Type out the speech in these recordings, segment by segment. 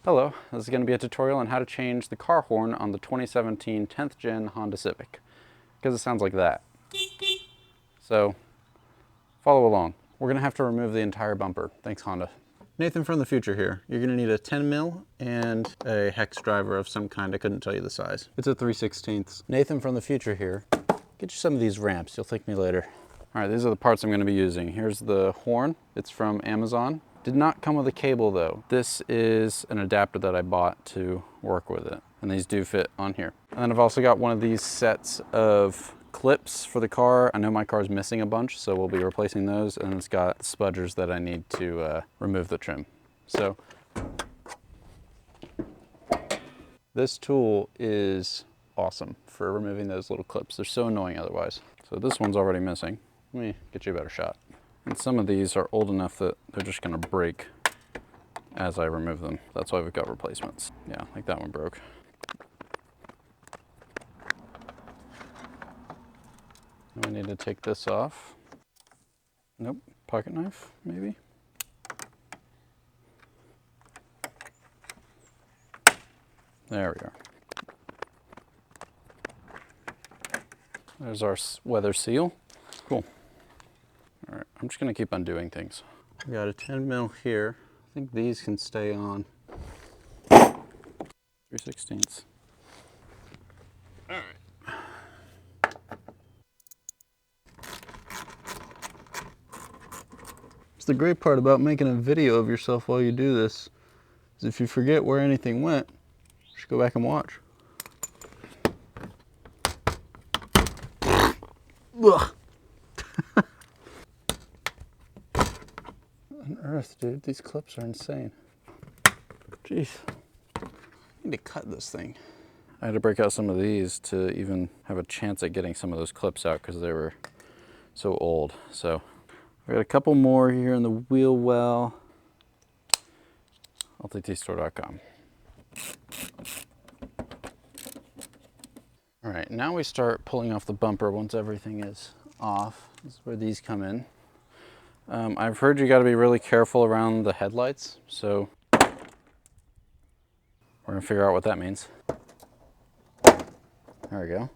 Hello, this is going to be a tutorial on how to change the car horn on the 2017 10th gen Honda Civic, because it sounds like that. So, follow along. We're going to have to remove the entire bumper. Thanks, Honda. Nathan from the future here. You're going to need a 10 mil and a hex driver of some kind. I couldn't tell you the size. It's a 3/16. Nathan from the future here. Get you some of these ramps. You'll thank me later. All right, these are the parts I'm going to be using. Here's the horn. It's from Amazon. Did not come with a cable though. This is an adapter that I bought to work with it. And these do fit on here. And then I've also got one of these sets of clips for the car. I know my car's missing a bunch, so we'll be replacing those. And it's got spudgers that I need to remove the trim. So this tool is awesome for removing those little clips. They're so annoying otherwise. So this one's already missing. Let me get you a better shot. And some of these are old enough that they're just gonna break as I remove them. That's why we've got replacements. Yeah, like that one broke. And we need to take this off. Nope, pocket knife, maybe. There we are. There's our weather seal. Cool. All right, I'm just gonna keep undoing things. We got a 10 mil here. I think these can stay on 3/16. All right. It's the great part about making a video of yourself while you do this, is if you forget where anything went, just go back and watch. Ugh. On earth, dude, these clips are insane. Jeez, I need to cut this thing. I had to break out some of these to even have a chance at getting some of those clips out because they were so old. So I got a couple more here in the wheel well. LTTstore.com. All right, now we start pulling off the bumper once everything is off. This is where these come in. I've heard you got to be really careful around the headlights, so we're gonna figure out what that means. There we go.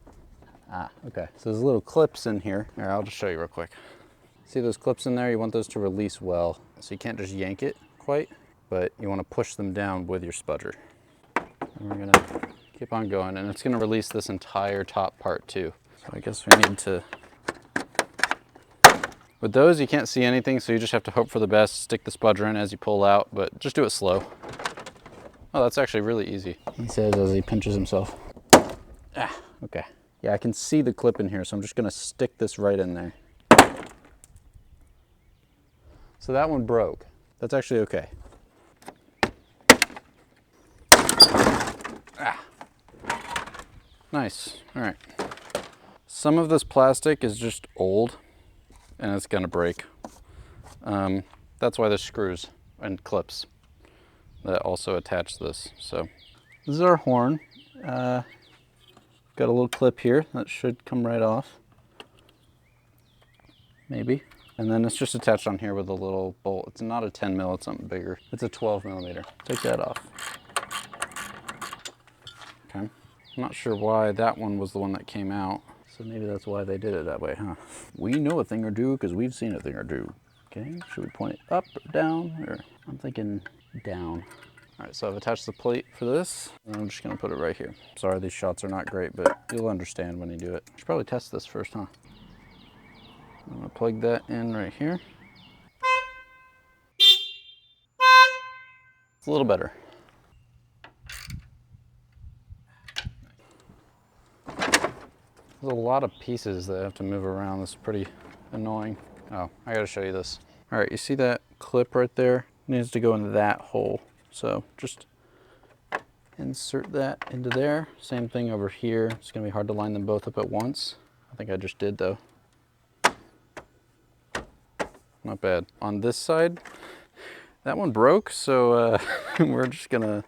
Ah, okay. So there's little clips in here. Here, I'll just show you real quick. See those clips in there? You want those to release well. So you can't just yank it quite, but you want to push them down with your spudger. And we're gonna keep on going, and it's gonna release this entire top part too. So I guess we need to, with those you can't see anything, so you just have to hope for the best, stick the spudger in as you pull out, but just do it slow. Oh, that's actually really easy, he says as he pinches himself. Ah, okay. Yeah, I can see the clip in here, so I'm just gonna stick this right in there. So that one broke. That's actually okay. Ah. Nice, all right. Some of this plastic is just old and it's gonna break. That's why there's screws and clips that also attach this. So this is our horn. Got a little clip here that should come right off. Maybe. And then it's just attached on here with a little bolt. It's not a 10 mil, it's something bigger. It's a 12 millimeter. Take that off. Okay. I'm not sure why that one was the one that came out. So maybe that's why they did it that way, huh? We know a thing or two because we've seen a thing or two. Okay, should we point it up or down? Or I'm thinking down. All right, so I've attached the plate for this, and I'm just gonna put it right here. Sorry, these shots are not great, but you'll understand when you do it. Should probably test this first, huh? I'm gonna plug that in right here. It's a little better. There's a lot of pieces that have to move around. This is pretty annoying. Oh, I gotta show you this. All right, you see that clip right there? It needs to go into that hole. So just insert that into there. Same thing over here. It's gonna be hard to line them both up at once. I think I just did though. Not bad. On this side, that one broke, so we're just gonna,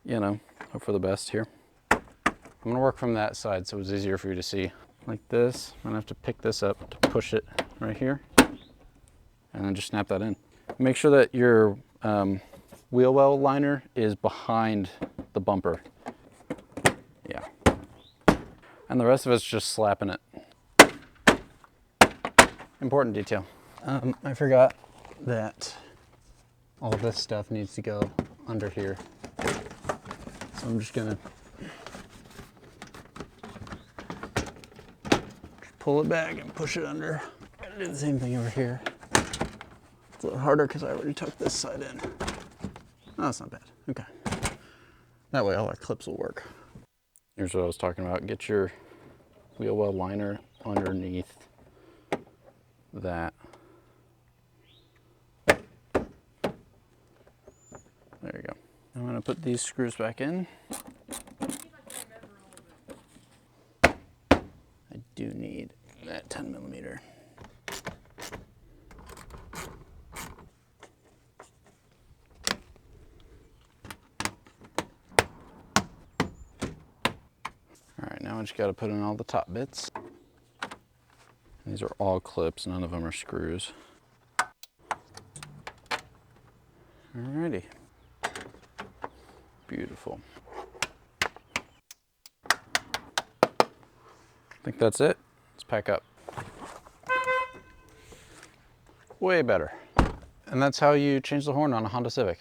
you know, hope for the best here. I'm gonna work from that side so it's easier for you to see. Like this, I'm gonna have to pick this up to push it right here, and then just snap that in. Make sure that your wheel well liner is behind the bumper. Yeah. And the rest of it's just slapping it. Important detail. I forgot that all this stuff needs to go under here. So I'm just gonna pull it back and push it under. Gotta do the same thing over here. It's a little harder because I already tucked this side in. Oh, that's not bad. Okay. That way all our clips will work. Here's what I was talking about. Get your wheel well liner underneath that. There you go. I'm gonna put these screws back in. I do need that 10mm. All right, now I just gotta put in all the top bits. These are all clips, none of them are screws. Alrighty. Beautiful. I think that's it. Let's pack up. Way better. And that's how you change the horn on a Honda Civic.